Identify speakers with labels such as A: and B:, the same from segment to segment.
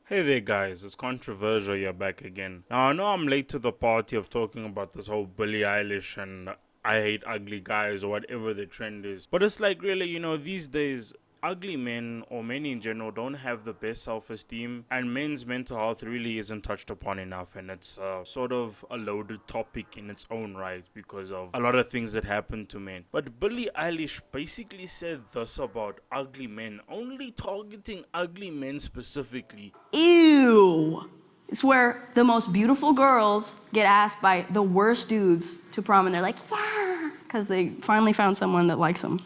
A: Hey there, guys. It's controversial. You're back again. Now, I know I'm late to the party of talking about this whole Billie Eilish and I hate ugly guys or whatever the trend is. But it's like, really, these days, ugly men or men in general don't have the best self-esteem, and men's mental health really isn't touched upon enough, and it's sort of a loaded topic in its own right because of a lot of things that happen to men. But Billie Eilish basically said this about ugly men, only targeting ugly men specifically.
B: Ew. It's where the most beautiful girls get asked by the worst dudes to prom, and they're like, yeah, because they finally found someone that likes them.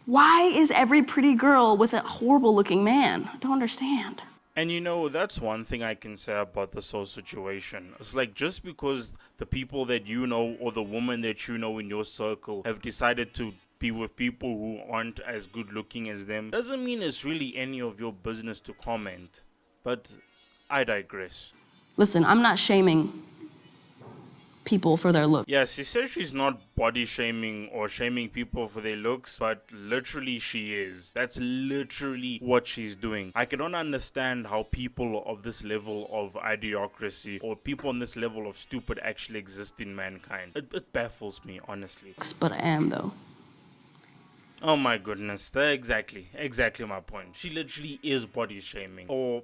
B: Why is every pretty girl with a horrible looking man? I don't understand.
A: And that's one thing I can say about this whole situation. It's like, just because the people that you know or the woman that you know in your circle have decided to be with people who aren't as good looking as them doesn't mean it's really any of your business to comment. But I digress.
B: Listen, I'm not shaming people for their look.
A: Yeah, she says she's not body shaming or shaming people for their looks, but literally she is. That's literally what she's doing. I cannot understand how people of this level of idiocracy or people on this level of stupid actually exist in mankind. It baffles me, honestly.
B: But I am, though.
A: Oh my goodness, that's exactly my point. She literally is body shaming or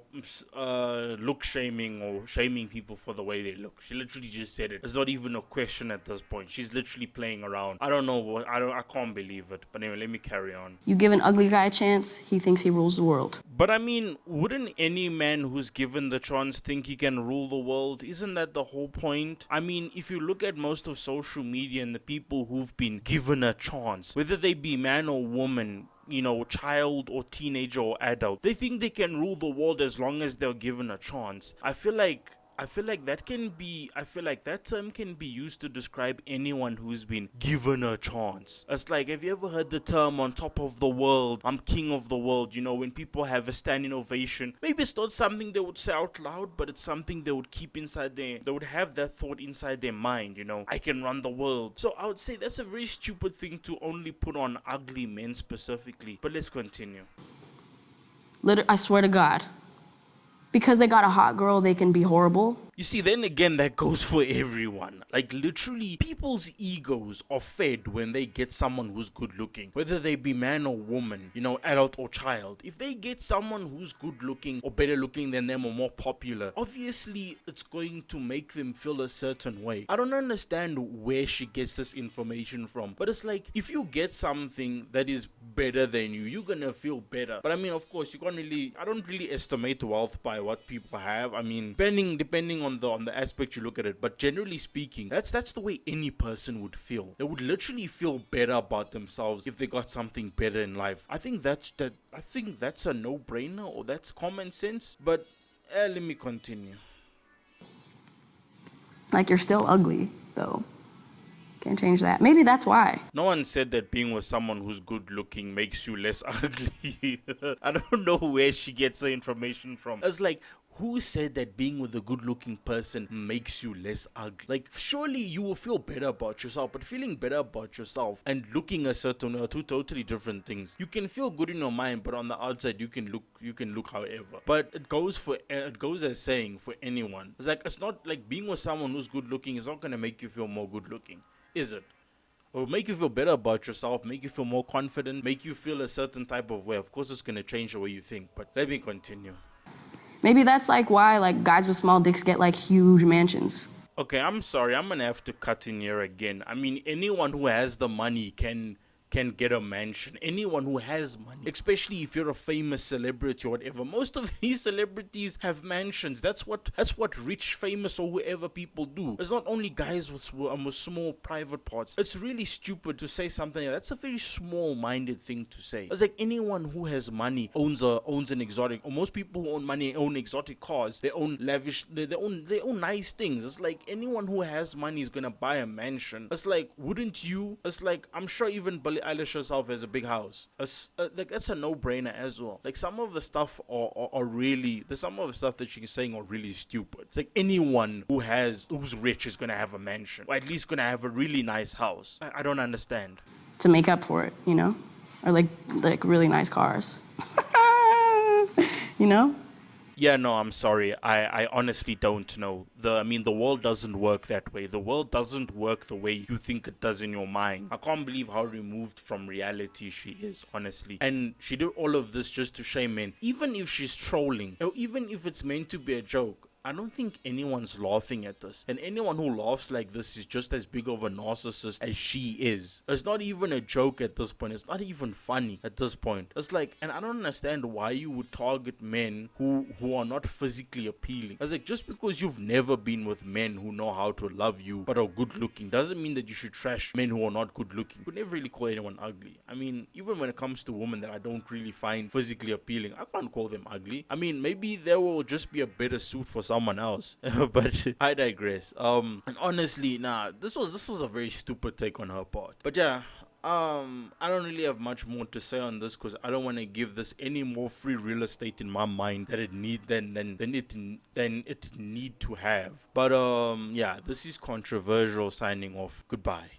A: look shaming or shaming people for the way they look. She literally just said it. It's not even a question at this point. She's literally playing around. I don't know what, I can't believe it. But anyway, let me carry on.
B: You give an ugly guy a chance, he thinks he rules the world.
A: But I mean, wouldn't any man who's given the chance think he can rule the world? Isn't that the whole point? I mean, if you look at most of social media and the people who've been given a chance, whether they be man or woman, child or teenager or adult, they think they can rule the world as long as they're given a chance. I feel like that term can be used to describe anyone who's been given a chance. It's like, have you ever heard the term on top of the world? I'm king of the world. When people have a standing ovation, maybe it's not something they would say out loud, but it's something they would keep inside they would have that thought inside their mind, I can run the world. So I would say that's a very stupid thing to only put on ugly men specifically. But let's continue.
B: I swear to God. Because they got a hot girl, they can be horrible.
A: You see, then again, that goes for everyone. Like, literally, people's egos are fed when they get someone who's good looking, whether they be man or woman, adult or child. If they get someone who's good looking or better looking than them or more popular, obviously it's going to make them feel a certain way. I don't understand where she gets this information from, but it's like, if you get something that is better than you, you're gonna feel better. But I mean, of course, I don't really estimate wealth by what people have. I mean, depending on the aspect you look at it, but generally speaking, that's the way any person would feel. They would literally feel better about themselves if they got something better in life. I think that's a no-brainer, or that's common sense. But let me continue.
B: Like, you're still ugly, though. Can't change that. Maybe that's why.
A: No one said that being with someone who's good looking makes you less ugly. I don't know where she gets the information from. It's like, who said that being with a good looking person makes you less ugly? Like, surely you will feel better about yourself, but feeling better about yourself and looking a certain way are two totally different things. You can feel good in your mind, but on the outside you can look however. But it goes as saying for anyone. It's like, it's not like being with someone who's good looking is not gonna make you feel more good looking, is it? Or make you feel better about yourself, make you feel more confident, make you feel a certain type of way. Of course it's gonna change the way you think, but let me continue.
B: Maybe that's like why guys with small dicks get huge mansions.
A: Okay, I'm sorry, I'm gonna have to cut in here again. I mean, anyone who has the money can get a mansion. Anyone who has money, especially if you're a famous celebrity or whatever. Most of these celebrities have mansions. That's what rich, famous, or whoever people do. It's not only guys with small private parts. It's really stupid to say something like that. That's a very small-minded thing to say. It's like, anyone who has money owns an exotic, or most people who own money own exotic cars. They own lavish, they own nice things. It's like, anyone who has money is gonna buy a mansion. It's like, wouldn't you? It's like, I'm sure even Billie Eilish herself has a big house. That's a no-brainer as well. Like, some of the stuff are really, some of the stuff that she's saying are really stupid. It's like, anyone who's rich is gonna have a mansion, or at least gonna have a really nice house. I don't understand.
B: To make up for it, or like really nice cars.
A: Yeah, no, I'm sorry. I honestly don't know. I mean, the world doesn't work that way. The world doesn't work the way you think it does in your mind. I can't believe how removed from reality she is, honestly. And she did all of this just to shame men. Even if she's trolling, or even if it's meant to be a joke, I don't think anyone's laughing at this. And anyone who laughs like this is just as big of a narcissist as she is. It's not even a joke at this point. It's not even funny at this point. It's like, and I don't understand why you would target men who are not physically appealing. It's like, just because you've never been with men who know how to love you but are good looking doesn't mean that you should trash men who are not good looking. You could never really call anyone ugly. I mean, even when it comes to women that I don't really find physically appealing, I can't call them ugly. I mean, maybe there will just be a better suit for someone else. But I digress. And honestly, nah, this was a very stupid take on her part. But yeah, I don't really have much more to say on this because I don't want to give this any more free real estate in my mind that it need to have. But yeah, this is controversial signing off. Goodbye.